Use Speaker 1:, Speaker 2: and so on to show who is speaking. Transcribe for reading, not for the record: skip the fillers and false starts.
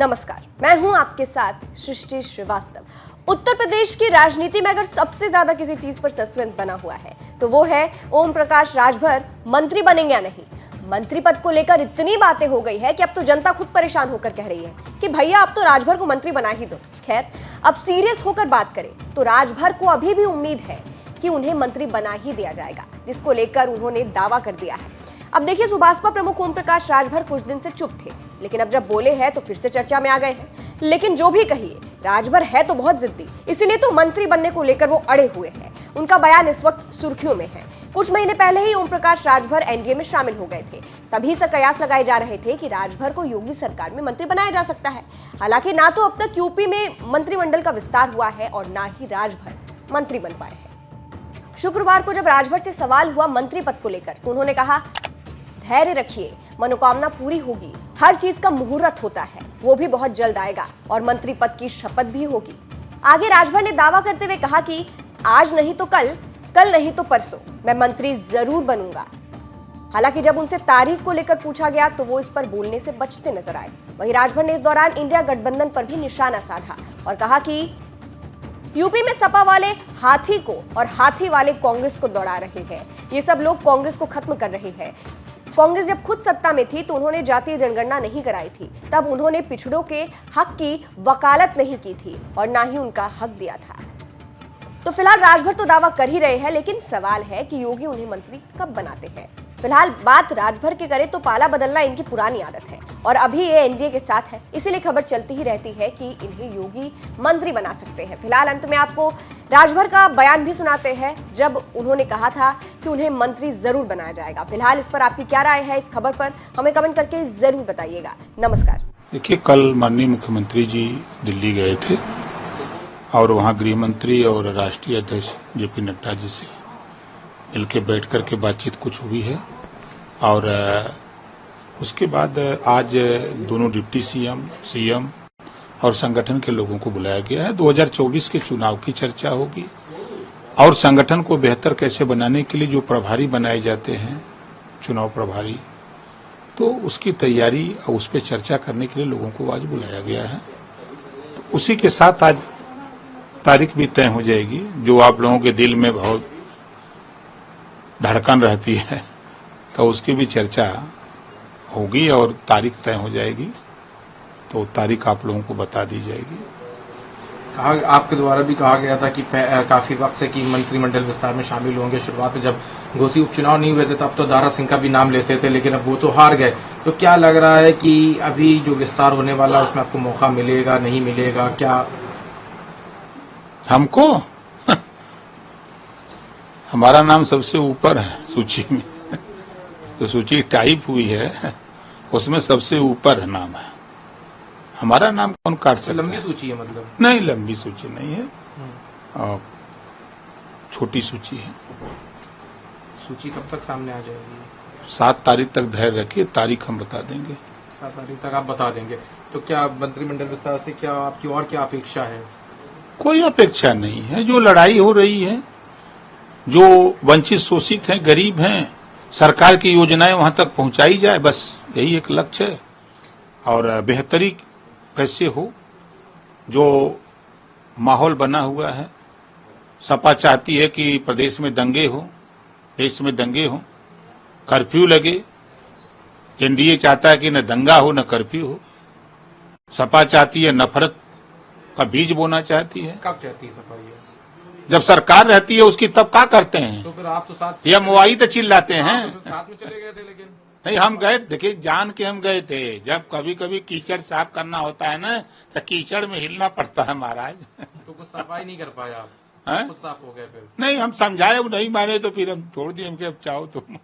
Speaker 1: नमस्कार, मैं हूं आपके साथ सृष्टि श्रीवास्तव। उत्तर प्रदेश की राजनीति में अगर सबसे ज्यादा किसी चीज पर सस्पेंस बना हुआ है तो वो है ओम प्रकाश राजभर मंत्री बनेंगे या नहीं। मंत्री पद को लेकर इतनी बातें हो गई है कि अब तो जनता खुद परेशान होकर कह रही है कि भैया अब तो राजभर को मंत्री बना ही दो। खैर, अब सीरियस होकर बात करें तो राजभर को अभी भी उम्मीद है कि उन्हें मंत्री बना ही दिया जाएगा, जिसको लेकर उन्होंने दावा कर दिया है। अब देखिए, सुभाषपा प्रमुख ओम प्रकाश राजभर कुछ दिन से चुप थे, लेकिन अब जब बोले हैं तो फिर से चर्चा में आ गए हैं। लेकिन जो भी कहिए, राजभर है तो बहुत जिद्दी, इसीलिए तो मंत्री बनने को लेकर वो अड़े हुए हैं। उनका बयान इस वक्त सुर्खियों में है। कुछ महीने पहले ही ओम प्रकाश राजभर एनडीए में शामिल हो गए थे। तभी से कयास लगाए जा रहे थे कि राजभर को योगी सरकार में मंत्री बनाया जा सकता है। हालांकि ना तो अब तक यूपी में मंत्रिमंडल का विस्तार हुआ है और ना ही राजभर मंत्री बन पाए हैं। शुक्रवार को जब राजभर से सवाल हुआ मंत्री पद को लेकर तो उन्होंने कहा, धैर्य रखिए, मनोकामना पूरी होगी। हर चीज का मुहूर्त होता है, वो भी बहुत जल्द आएगा और मंत्री पद की शपथ भी होगी। आगे राजभर ने दावा करते हुए कहा कि आज नहीं तो कल, कल नहीं तो परसों मैं मंत्री जरूर बनूंगा। हालांकि जब उनसे तारीख को लेकर पूछा गया तो वो इस पर बोलने से बचते नजर आए। वहीं राजभर ने इस दौरान इंडिया गठबंधन पर भी निशाना साधा और कहा कि यूपी में सपा वाले हाथी को और हाथी वाले कांग्रेस को दौड़ा रहे हैं। ये सब लोग कांग्रेस को खत्म कर रहे हैं। कांग्रेस जब खुद सत्ता में थी तो उन्होंने जातीय जनगणना नहीं कराई थी, तब उन्होंने पिछड़ों के हक की वकालत नहीं की थी और ना ही उनका हक दिया था। तो फिलहाल राजभर तो दावा कर ही रहे हैं, लेकिन सवाल है कि योगी उन्हें मंत्री कब बनाते हैं। फिलहाल बात राजभर की करें तो पाला बदलना इनकी पुरानी आदत है और अभी ये एनडीए के साथ है, इसीलिए खबर चलती ही रहती है कि इन्हें योगी मंत्री बना सकते हैं। फिलहाल अंत में आपको राजभर का बयान भी सुनाते हैं, जब उन्होंने कहा था कि उन्हें मंत्री जरूर बनाया जाएगा। फिलहाल इस पर आपकी क्या राय है, इस खबर पर हमें कमेंट करके जरूर बताइएगा। नमस्कार।
Speaker 2: देखिए, कल माननीय मुख्यमंत्री जी दिल्ली गए थे और वहाँ गृह मंत्री और राष्ट्रीय अध्यक्ष जेपी नड्डा जी से मिलकर बैठ करके बातचीत कुछ हुई है और उसके बाद आज दोनों डिप्टी सीएम और संगठन के लोगों को बुलाया गया है। 2024 के चुनाव की चर्चा होगी और संगठन को बेहतर कैसे बनाने के लिए जो प्रभारी बनाए जाते हैं, चुनाव प्रभारी, तो उसकी तैयारी और उस पर चर्चा करने के लिए लोगों को आज बुलाया गया है। तो उसी के साथ आज तारीख भी तय हो जाएगी। जो आप लोगों के दिल में बहुत धड़कन रहती है तो उसकी भी चर्चा होगी और तारीख तय हो जाएगी, तो तारीख आप लोगों को बता दी जाएगी।
Speaker 3: आपके द्वारा भी कहा गया था कि काफी वक्त से कि मंत्रिमंडल विस्तार में शामिल होंगे। शुरुआत में जब घोसी उपचुनाव नहीं हुए थे तब तो दारा सिंह का भी नाम लेते थे, लेकिन अब वो तो हार गए। तो क्या लग रहा है कि अभी जो विस्तार होने वाला है उसमें आपको मौका मिलेगा, नहीं मिलेगा? क्या
Speaker 2: हमको हमारा नाम सबसे ऊपर है सूची में। तो सूची टाइप हुई है उसमें सबसे ऊपर नाम है। हमारा नाम कौन काट सकता है?
Speaker 3: लंबी सूची है मतलब?
Speaker 2: नहीं, लंबी सूची नहीं है और छोटी सूची है।
Speaker 3: सूची कब तक सामने आ जाएगी?
Speaker 2: 7 तारीख तक धैर्य रखिए, तारीख हम बता देंगे।
Speaker 3: 7 तारीख तक आप बता देंगे। तो क्या मंत्रिमंडल विस्तार से क्या आपकी और क्या अपेक्षा है?
Speaker 2: कोई अपेक्षा नहीं है। जो लड़ाई हो रही है, जो वंचित शोषित हैं, गरीब हैं, सरकार की योजनाएं वहां तक पहुंचाई जाए, बस यही एक लक्ष्य है। और बेहतरी कैसे हो, जो माहौल बना हुआ है, सपा चाहती है कि प्रदेश में दंगे हो, देश में दंगे हो, कर्फ्यू लगे। एनडीए चाहता है कि न दंगा हो न कर्फ्यू हो। सपा चाहती है नफरत का बीज बोना चाहती है।
Speaker 3: कब चाहती है सपा ये?
Speaker 2: जब सरकार रहती है उसकी, तब क्या करते हैं?
Speaker 3: तो फिर आप तो साथ
Speaker 2: ये मुआई तो चिल्लाते हैं।
Speaker 3: तो साथ में चले गए थे, लेकिन
Speaker 2: नहीं, हम गए, देखिए जान के हम गए थे। जब कभी कभी कीचड़ साफ करना होता है ना, तो कीचड़ में हिलना पड़ता है महाराज।
Speaker 3: तो कुछ सफाई नहीं कर पाया आप?
Speaker 2: हैं?
Speaker 3: खुद साफ हो गए फिर?
Speaker 2: नहीं, हम समझाए, वो नहीं माने तो फिर हम छोड़ दिए। हम अब चाहो तुम